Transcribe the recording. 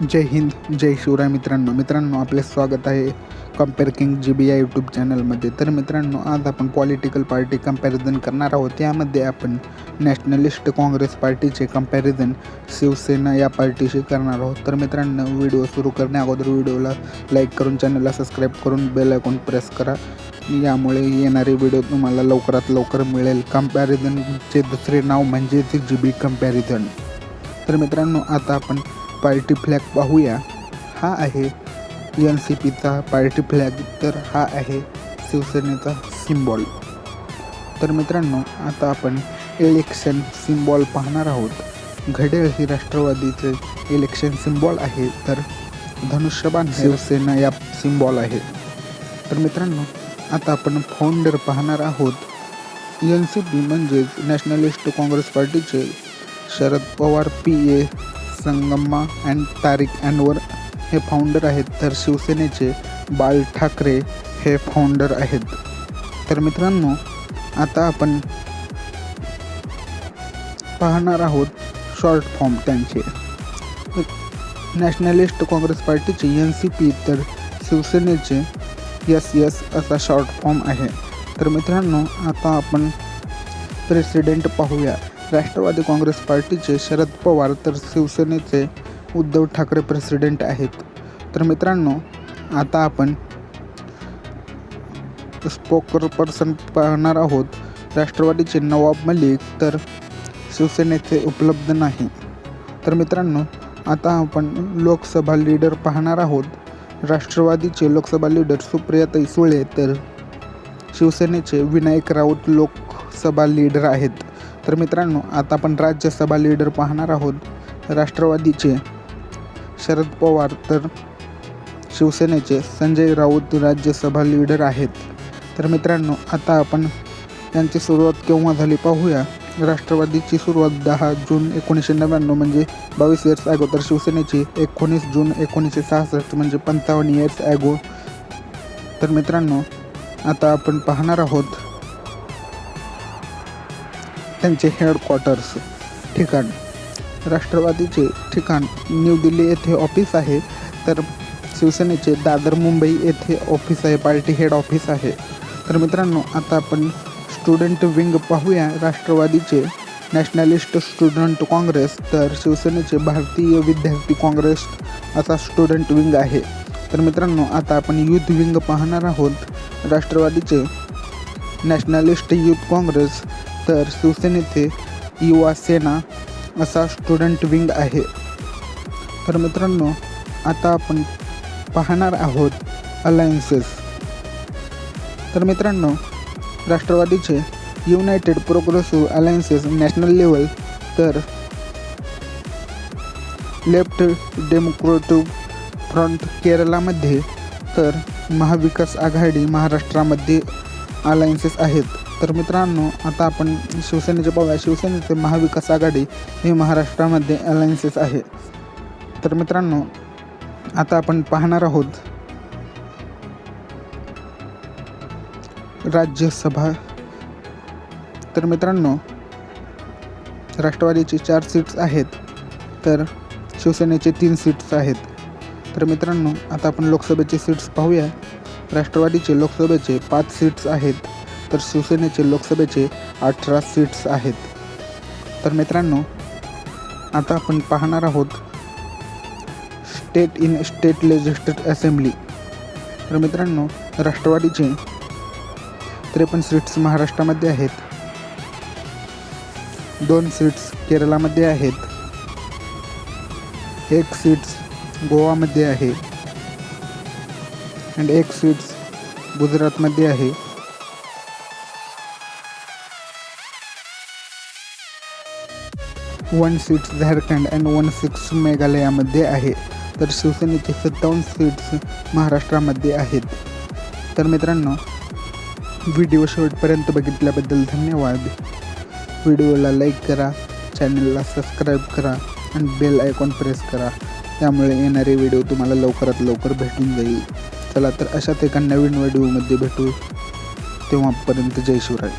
जय हिंद, जय शिवराय मित्रांनो आपले स्वागत आहे कम्पेअर किंग GB या यूट्यूब चॅनलमध्ये. तर मित्रांनो, आज आपण पॉलिटिकल पार्टी कंपॅरिझन करणार आहोत. यामध्ये आपण नॅशनलिस्ट काँग्रेस पार्टीचे कंपॅरिझन शिवसेना या पार्टीशी करणार आहोत. तर मित्रांनो, व्हिडिओ सुरू करण्या अगोदर व्हिडिओला लाईक करून चॅनलला सबस्क्राईब करून बेल आयकॉन प्रेस करा. यामुळे येणारे व्हिडिओ तुम्हाला लवकरात लवकर मिळेल. कंपॅरिझनचे दुसरे नाव म्हणजे GB कंपॅरिझन. तर मित्रांनो, आता आपण पार्टी फ्लॅग पाहूया. हा आहे NCPचा पार्टी फ्लॅग, तर हा आहे शिवसेनेचा सिम्बॉल. तर मित्रांनो, आता आपण इलेक्शन सिम्बॉल पाहणार आहोत. घड्याळ ही राष्ट्रवादीचे इलेक्शन सिम्बॉल आहे, तर धनुष्यबाण शिवसेना या सिम्बॉल आहे. तर मित्रांनो, आता आपण फाउंडर पाहणार आहोत. NCP म्हणजेच नॅशनलिस्ट काँग्रेस पार्टीचे शरद पवार PA संगम्मा अँड तारिक अँडवर हे फाउंडर आहेत. तर शिवसेनेचे बाळ ठाकरे हे फाउंडर आहेत. तर मित्रांनो, आता आपण पाहणार आहोत शॉर्ट फॉर्म त्यांचे. नॅशनलिस्ट काँग्रेस पार्टीचे NCP, तर शिवसेनेचे SS असा शॉर्ट फॉर्म आहे. तर मित्रांनो, आता आपण प्रेसिडेंट पाहूया. राष्ट्रवादी काँग्रेस पार्टीचे शरद पवार, तर शिवसेनेचे उद्धव ठाकरे प्रेसिडेंट आहेत. तर मित्रांनो, आता आपण स्पोकर पर्सन पाहणार आहोत. राष्ट्रवादीचे नवाब मलिक, तर शिवसेनेचे उपलब्ध नाही. तर मित्रांनो, आता आपण लोकसभा लीडर पाहणार आहोत. राष्ट्रवादीचे लोकसभा लीडर सुप्रियाताई सुळे, तर शिवसेनेचे विनायक राऊत लोकसभा लीडर आहेत. तर मित्रांनो, आता आपण राज्यसभा लीडर पाहणार आहोत. राष्ट्रवादीचे शरद पवार, तर शिवसेनेचे संजय राऊत राज्यसभा लीडर आहेत. तर मित्रांनो, आता आपण यांची सुरुवात केव्हा झाली पाहूया. राष्ट्रवादीची सुरुवात 10 जून 1999 म्हणजे 22 इयर्स ॲगो. तर शिवसेनेची 19 जून 1966 म्हणजे 55 इयर्स ॲगो. तर मित्रांनो, आता आपण पाहणार आहोत त्यांचे हेडक्वार्टर्स ठिकाण. राष्ट्रवादीचे ठिकाण न्यू दिल्ली येथे ऑफिस आहे, तर शिवसेनेचे दादर मुंबई येथे ऑफिस आहे, पार्टी हेड ऑफिस आहे. तर मित्रांनो, आता आपण स्टुडंट विंग पाहूया. राष्ट्रवादीचे नॅशनलिस्ट स्टुडंट काँग्रेस, तर शिवसेनेचे भारतीय विद्यार्थी काँग्रेस असा स्टुडंट विंग आहे. तर मित्रांनो, आता आपण यूथ विंग पाहणार आहोत. राष्ट्रवादीचे नॅशनलिस्ट यूथ काँग्रेस, तर शिवसेनेचे युवा सेना असा स्टुडंट विंग आहे. तर मित्रांनो, आता आपण पाहणार आहोत अलायन्सेस. तर मित्रांनो, राष्ट्रवादीचे United progressive alliances national level, तर लेफ्ट डेमोक्रेटिक फ्रंट केरळामध्ये, तर महाविकास आघाडी महाराष्ट्रामध्ये अलायन्सेस आहेत. तर मित्रांनो, आता आपण शिवसेनेचे पाहूया. शिवसेनेचे महाविकास आघाडी हे महाराष्ट्रामध्ये अलायन्सेस आहे. तर मित्रांनो, आता आपण पाहणार आहोत राज्यसभा. तर मित्रांनो, राष्ट्रवादीचे 4 सीट्स आहेत, तर शिवसेनेचे 3 सीट्स आहेत. तर मित्रांनो, आता आपण लोकसभेचे सीट्स पाहूया. राष्ट्रवादीचे लोकसभेचे 5 सीट्स आहेत, तर शिवसेनेचे लोकसभेचे 18 सीट्स आहेत. तर मित्रांनो, आता आपण पाहणार आहोत स्टेट लेजिस्लेटिव्ह असेंब्ली. तर मित्रांनो, राष्ट्रवादीचे 53 सीट्स महाराष्ट्रामध्ये आहेत, 2 सीट्स केरळामध्ये आहेत, 1 सीट्स गोवामध्ये आहे आणि 1 सीट्स गुजरातमध्ये आहे. 1 सीट्स झारखंड आणि 1 सीट्स मेघालयामध्ये आहे. तर शिवसेनेचे 57 सीट्स महाराष्ट्रामध्ये आहेत. तर मित्रांनो, व्हिडिओ शेवटपर्यंत बघितल्याबद्दल धन्यवाद. व्हिडिओला लाईक करा, चॅनलला सबस्क्राईब करा आणि बेल आयकॉन प्रेस करा. त्यामुळे येणारे व्हिडिओ तुम्हाला लवकरात लवकर भेटून जाईल. चला तर अशाच एका नवीन व्हिडिओमध्ये भेटू. तेव्हापर्यंत जय शिवराय.